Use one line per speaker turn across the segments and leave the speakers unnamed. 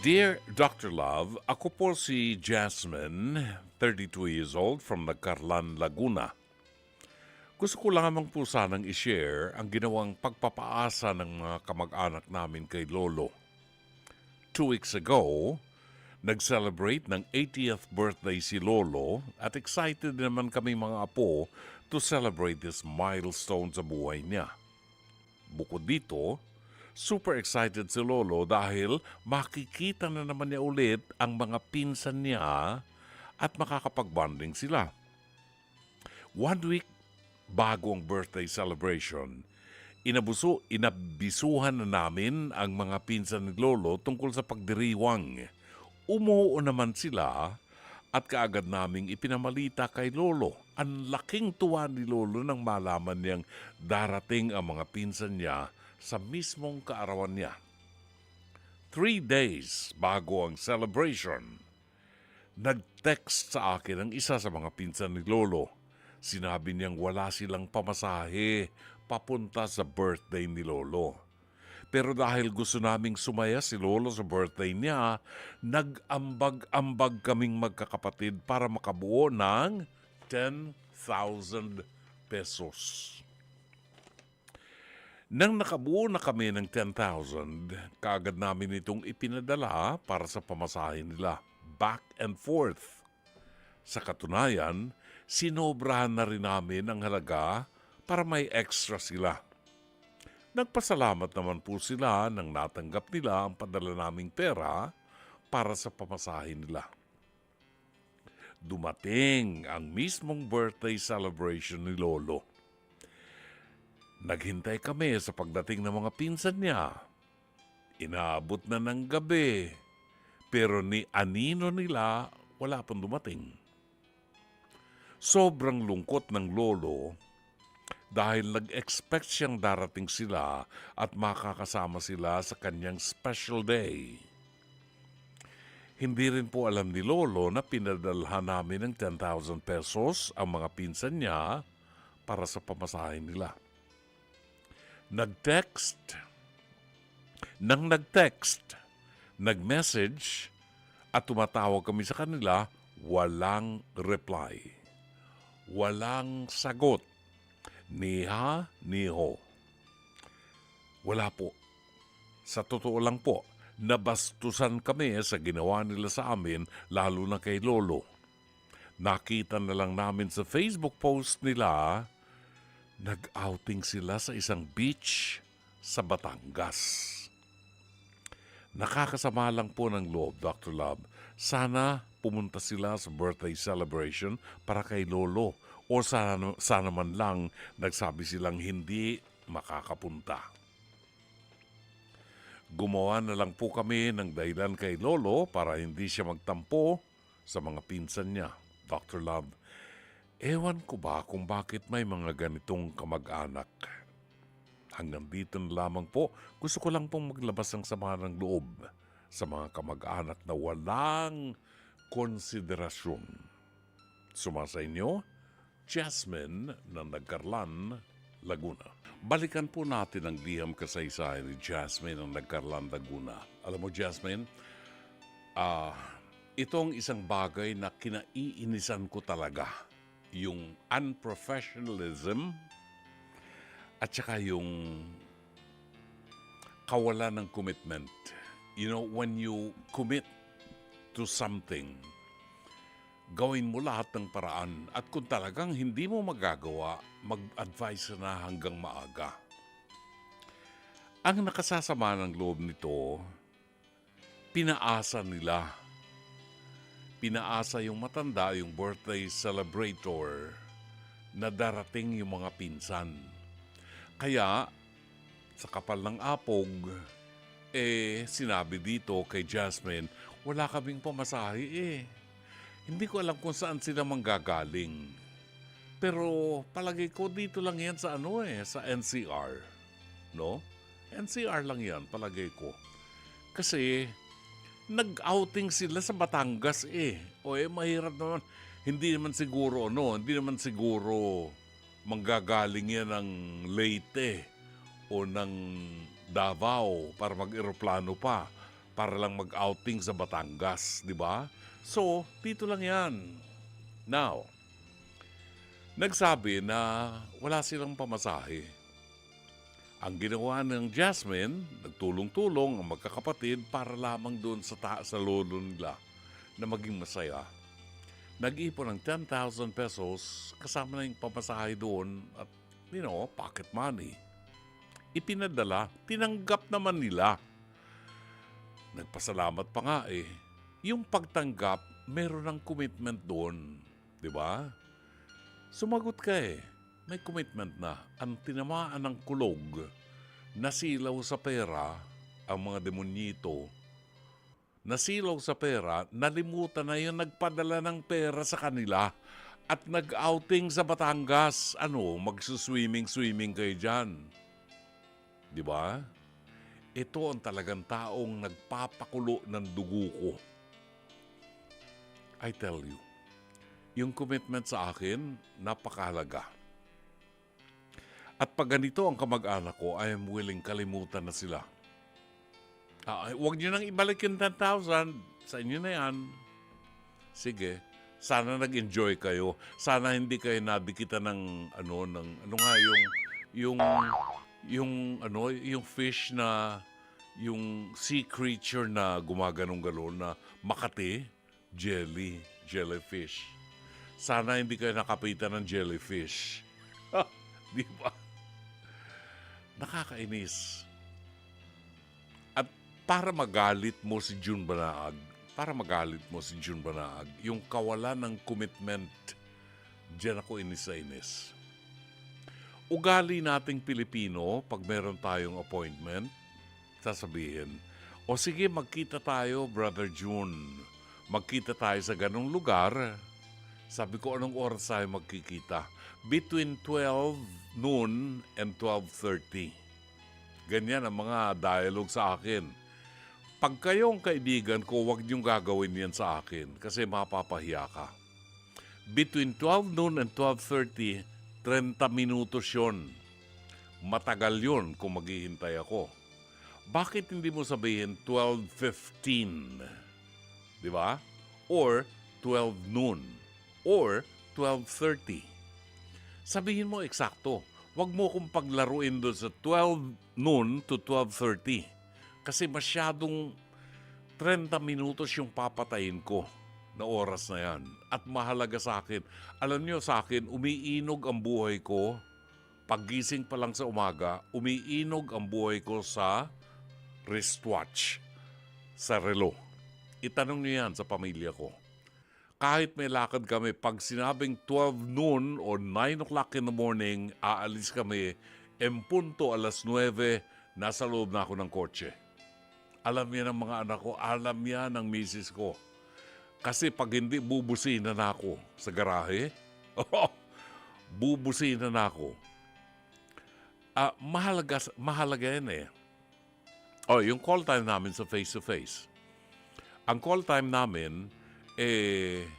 Dear Dr. Love, ako po si Jasmine, 32 years old from Nagcarlan, Laguna. Gusto ko lamang po sanang i-share ang ginawang pagpapaasa ng mga kamag-anak namin kay Lolo. 2 weeks ago, nag-celebrate ng 80th birthday si Lolo at excited naman kami mga apo to celebrate this milestone sa buhay niya. Bukod dito, super excited si Lolo dahil makikita na naman niya ulit ang mga pinsan niya at makakapag-bonding sila. 1 week bago ang birthday celebration, inabisuhan na namin ang mga pinsan ni Lolo tungkol sa pagdiriwang. Umuo naman sila at kaagad naming ipinamalita kay Lolo. Ang laking tuwa ni Lolo nang malaman niyang darating ang mga pinsan niya sa mismong kaarawan niya. 3 days bago ang celebration, nag-text sa akin ang isa sa mga pinsan ni Lolo. Sinabi niyang wala silang pamasahe papunta sa birthday ni Lolo. Pero dahil gusto naming sumaya si Lolo sa birthday niya, nag-ambag-ambag kaming magkakapatid para makabuo ng 10,000 pesos. Nang nakabuo na kami ng 10,000, kaagad namin itong ipinadala para sa pamasahe nila, back and forth. Sa katunayan, sinobrahan na rin namin ang halaga para may extra sila. Nagpasalamat naman po sila nang natanggap nila ang padala naming pera para sa pamasahe nila. Dumating ang mismong birthday celebration ni Lolo. Naghintay kami sa pagdating ng mga pinsan niya. Inaabot na ng gabi, pero ni anino nila wala pang dumating. Sobrang lungkot ng Lolo dahil nag-expect siyang darating sila at makakasama sila sa kanyang special day. Hindi rin po alam ni Lolo na pinadalhan namin ng 10,000 pesos ang mga pinsan niya para sa pamasahe nila. Nag-text, nag-message at tumatawag kami sa kanila, walang reply. Walang sagot. Ni ha, ni ho. Wala po. Sa totoo lang po, nabastusan kami sa ginawa nila sa amin, lalo na kay Lolo. Nakita na lang namin sa Facebook post nila, nag-outing sila sa isang beach sa Batangas. Nakakasama lang po ng loob, Dr. Love. Sana pumunta sila sa birthday celebration para kay Lolo o sana man lang nagsabi silang hindi makakapunta. Gumawa na lang po kami ng dahilan kay Lolo para hindi siya magtampo sa mga pinsan niya, Dr. Love. Ewan ko ba kung bakit may mga ganitong kamag-anak. Hanggang dito na lamang po, gusto ko lang pong maglabas ng sama ng loob sa mga kamag-anak na walang konsiderasyon. Sumasa inyo, Jasmine ng Nagcarlan, Laguna. Balikan po natin ang liham kasaysayan ni Jasmine ng Nagcarlan, Laguna. Alam mo, Jasmine, itong isang bagay na kinaiinisan ko talaga. Yung unprofessionalism at saka yung kawalan ng commitment. You know, when you commit to something, gawin mo lahat ng paraan at kung talagang hindi mo magagawa, mag-advise na hanggang maaga. Ang nakasasama ng loob nito, pinaasa nila. Pinaasa yung matanda, yung birthday celebrator, na darating yung mga pinsan. Kaya, sa kapal ng apog, sinabi dito kay Jasmine, wala kaming pamasahe Hindi ko alam kung saan sila manggagaling. Pero palagay ko dito lang yan sa sa NCR. No? NCR lang yan, palagay ko. Kasi nag-outing sila sa Batangas mahirap naman. Hindi naman siguro manggagaling yan ng Leyte o ng Davao para mag-eroplano pa para lang mag-outing sa Batangas, di ba? So, dito lang yan. Now, nagsabi na wala silang pamasahe. Ang ginawa ng Jasmine, nagtulong-tulong ang magkakapatid para lamang doon sa lolo nila na maging masaya. Nag-ipon ng 10,000 pesos kasama na yung pamasahe doon at, pocket money. Ipinadala, tinanggap naman nila. Nagpasalamat pa nga eh. Yung pagtanggap, meron ng commitment doon. Di ba? Sumagot ka eh. May commitment na. Ang tinamaan ng kulog, nasilaw sa pera, ang mga demonyito, nasilaw sa pera, nalimutan na yung nagpadala ng pera sa kanila at nag-outing sa Batangas. Magsuswimming-swimming kayo dyan. Di ba? Ito ang talagang taong nagpapakulo ng dugo ko. I tell you, yung commitment sa akin, napakahalaga. At pag ganito ang kamag-anak ko, I am willing kalimutan na sila. Huwag nyo nang ibalik yung 10,000. Sa inyo na yan. Sige. Sana nag-enjoy kayo. Sana hindi kayo nadikitan ng yung fish na, yung sea creature na gumaganong-galon na Makati, jellyfish. Sana hindi kayo nakapitan ng jellyfish. Di ba? Nakakainis. At para magalit mo si June Banaag, yung kawalan ng commitment, diyan ako inis. Ugali nating Pilipino, pag meron tayong appointment, sasabihin, o sige, magkita tayo, Brother June. Magkita tayo sa ganong lugar. Sabi ko, anong oras tayo magkikita? Between 12 noon and 12:30. Ganyan ang mga dialogue sa akin. Pag kayong kaibigan ko, huwag niyong gagawin yan sa akin kasi mapapahiya ka. Between 12 noon and 12:30, 30 minutos yun. Matagal yun kung maghihintay ako. Bakit hindi mo sabihin 12:15? Di ba? Or 12 noon. Or 12:30. Sabihin mo eksakto. Huwag mo kong paglaruin doon sa 12 noon to 12:30. Kasi masyadong 30 minutos yung papatayin ko na oras na yan. At mahalaga sa akin. Alam niyo sa akin, umiinog ang buhay ko. Paggising pa lang sa umaga, umiinog ang buhay ko sa wristwatch, sa relo. Itanong niyo yan sa pamilya ko. Kahit may lakad kami, pag sinabing 12 noon o 9 o'clock in the morning, aalis kami, punto 9:00, nasa loob na ako ng kotse. Alam yan ng mga anak ko, alam yan ng misis ko. Kasi pag hindi, bubusina na ako sa garahe. Bubusina na ako. Mahalaga yan eh. Yung call time namin sa face-to-face. Ang call time namin, 9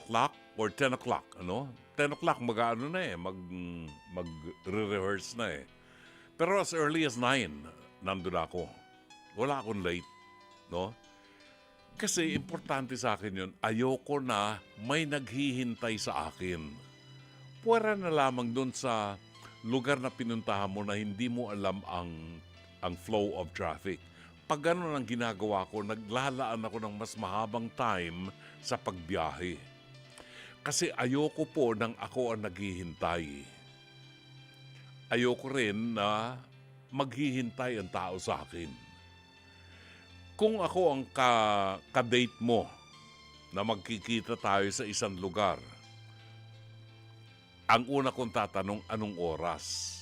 o'clock or 10 o'clock, 10 o'clock mag-re-rehearse na eh. Pero as early as 9, nandun ako. Wala akong late, no? Kasi importante sa akin yun, ayoko na may naghihintay sa akin. Pwera na lamang dun sa lugar na pinuntahan mo na hindi mo alam ang flow of traffic. Pag gano'n ang ginagawa ko, naglalaan ako ng mas mahabang time sa pagbiyahe. Kasi ayoko po nang ako ang naghihintay. Ayoko rin na maghihintay ang tao sa akin. Kung ako ang ka-date mo na magkikita tayo sa isang lugar, ang una kong tatanong, anong oras?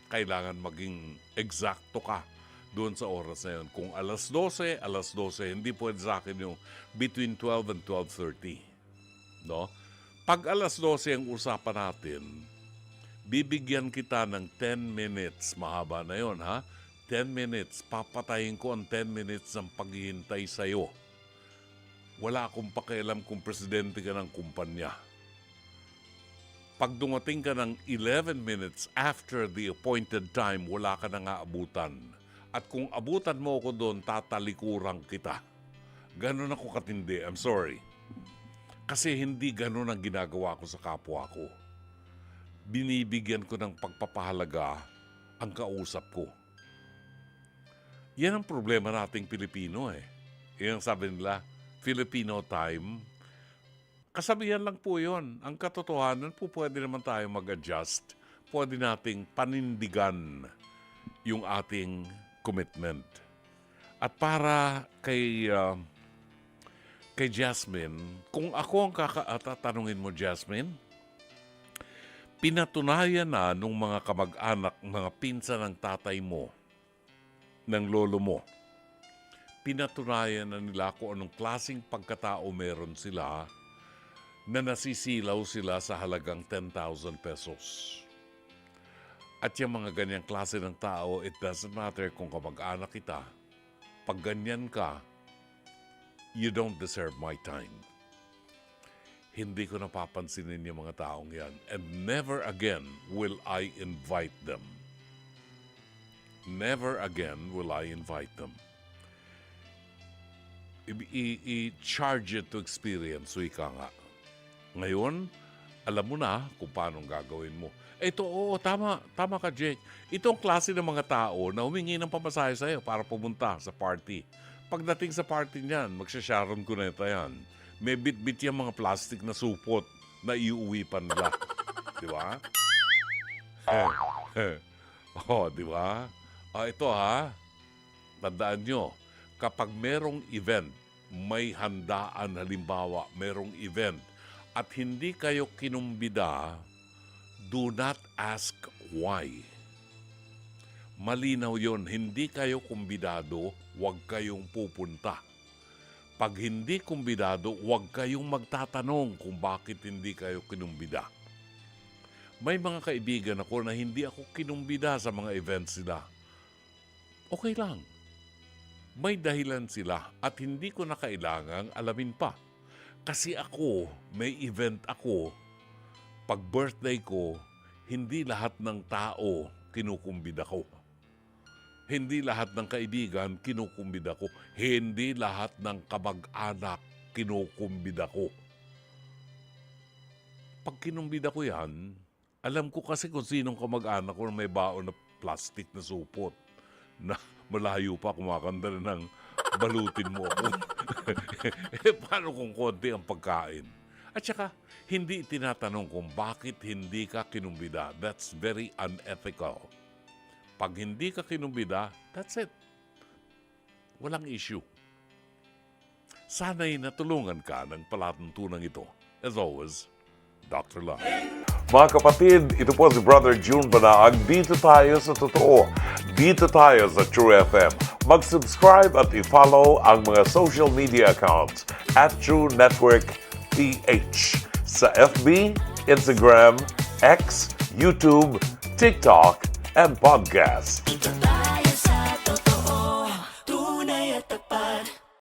Kailangan maging eksakto ka doon sa oras na yun. Kung alas 12, hindi pwede sa akin yung between 12 and 12:30. No? Pag alas 12 ang usapan natin, bibigyan kita ng 10 minutes. Mahaba na yun, ha? 10 minutes. Papatayin ko ang 10 minutes ng paghihintay sa'yo. Wala akong pakialam kung presidente ka ng kumpanya. Pag dumating ka ng 11 minutes after the appointed time, wala ka nang aabutan. At kung abutan mo ako doon, tatalikuran kita. Ganon ako katindi. I'm sorry. Kasi hindi ganon ang ginagawa ko sa kapwa ko. Binibigyan ko ng pagpapahalaga ang kausap ko. Yan ang problema nating Pilipino eh. Yan ang sabi nila, Filipino time. Kasabihan lang po yun. Ang katotohanan po pwede naman tayo mag-adjust. Pwede nating panindigan yung ating commitment. At para kay Jasmine, kung ako ang tatanungin mo, Jasmine, pinatunayan na nung mga kamag-anak, mga pinsan ng tatay mo, ng lolo mo, pinatunayan na nila kung anong klaseng pagkatao meron sila na nasisilaw sila sa halagang 10,000 pesos. At yung mga ganyang klase ng tao, it doesn't matter kung kamag-anak kita. Pag ganyan ka, you don't deserve my time. Hindi ko napapansinin yung mga taong yan. And never again will I invite them. Never again will I invite them. I-charge it to experience, wika nga. Ngayon, alam mo na kung paano gagawin mo. Ito, oo, tama ka, Jake. Itong klase ng mga tao na humingi ng pamasahe sa'yo para pumunta sa party. Pagdating sa party niyan, magsasharon ko na ito yan. May bit-bit yung mga plastic na supot na iuwi pa nila. Di ba? Di ba? Ito ha, tandaan nyo, kapag merong event, may handaan, halimbawa, merong event, at hindi kayo kinumbida, do not ask why. Malinaw yon, hindi kayo kumbidado, huwag kayong pupunta. Pag hindi kumbidado, huwag kayong magtatanong kung bakit hindi kayo kinumbida. May mga kaibigan ako na hindi ako kinumbida sa mga events nila. Okay lang. May dahilan sila at hindi ko na kailangang alamin pa. Kasi ako, may event ako. Pag birthday ko, hindi lahat ng tao kinukumbida ko. Hindi lahat ng kaibigan kinukumbida ko. Hindi lahat ng kamag-anak kinukumbida ko. Pag kinumbida ko yan, alam ko kasi kung sinong kamag-anak ko na may baon na plastic na supot na malayo pa kumakanda na ng balutin mo ako. Paano kung konti ang pagkain? At saka, hindi tinatanong kung bakit hindi ka kinumbida. That's very unethical. Pag hindi ka kinumbida, that's it. Walang issue. Sana'y natulungan ka ng palatuntunan ito. As always, Dr. Love. Mga kapatid, ito po si Brother June Banaag. Dito tayo sa totoo. Dito tayo sa True FM. Mag-subscribe at i-follow ang mga social media accounts at True Network PH sa FB, Instagram, X, YouTube, TikTok, and podcast.